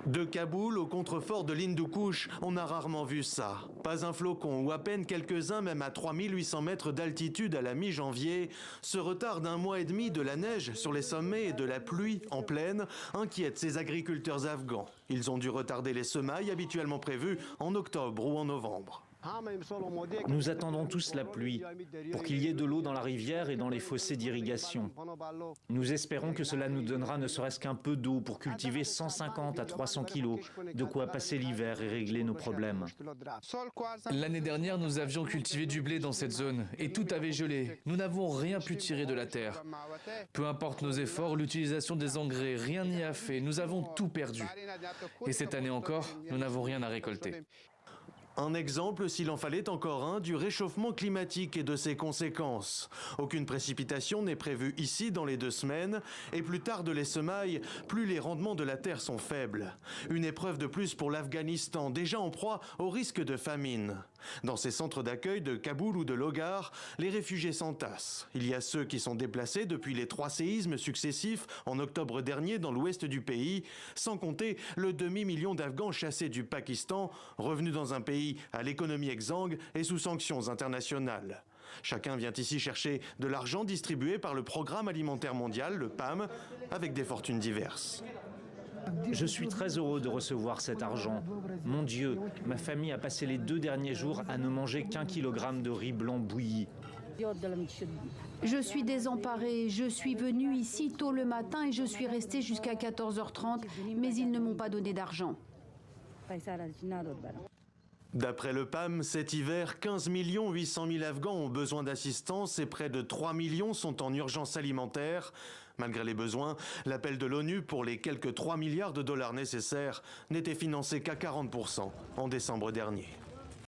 De Kaboul au contrefort de l'Hindoukouche, on a rarement vu ça. Pas un flocon ou à peine quelques-uns, même à 3800 mètres d'altitude à la mi-janvier. Ce retard d'un mois et demi de la neige sur les sommets et de la pluie en plaine inquiète ces agriculteurs afghans. Ils ont dû retarder les semailles habituellement prévues en octobre ou en novembre. Nous attendons tous la pluie pour qu'il y ait de l'eau dans la rivière et dans les fossés d'irrigation. Nous espérons que cela nous donnera ne serait-ce qu'un peu d'eau pour cultiver 150 à 300 kilos, de quoi passer l'hiver et régler nos problèmes. L'année dernière, nous avions cultivé du blé dans cette zone et tout avait gelé. Nous n'avons rien pu tirer de la terre. Peu importe nos efforts, l'utilisation des engrais, rien n'y a fait. Nous avons tout perdu. Et cette année encore, nous n'avons rien à récolter. Un exemple, s'il en fallait encore un, du réchauffement climatique et de ses conséquences. Aucune précipitation n'est prévue ici dans les 2 semaines, et plus tard les semailles, plus les rendements de la terre sont faibles. Une épreuve de plus pour l'Afghanistan, déjà en proie au risque de famine. Dans ces centres d'accueil de Kaboul ou de Logar, les réfugiés s'entassent. Il y a ceux qui sont déplacés depuis les 3 séismes successifs en octobre dernier dans l'ouest du pays, sans compter le demi-million d'Afghans chassés du Pakistan, revenus dans un pays à l'économie exsangue et sous sanctions internationales. Chacun vient ici chercher de l'argent distribué par le Programme alimentaire mondial, le PAM, avec des fortunes diverses. Je suis très heureux de recevoir cet argent. Mon Dieu, ma famille a passé les 2 derniers jours à ne manger qu'1 kilogramme de riz blanc bouilli. Je suis désemparée. Je suis venue ici tôt le matin et je suis restée jusqu'à 14h30, mais ils ne m'ont pas donné d'argent. D'après le PAM, cet hiver, 15 800 000 Afghans ont besoin d'assistance et près de 3 millions sont en urgence alimentaire. Malgré les besoins, l'appel de l'ONU pour les quelques 3 milliards de dollars nécessaires n'était financé qu'à 40% en décembre dernier.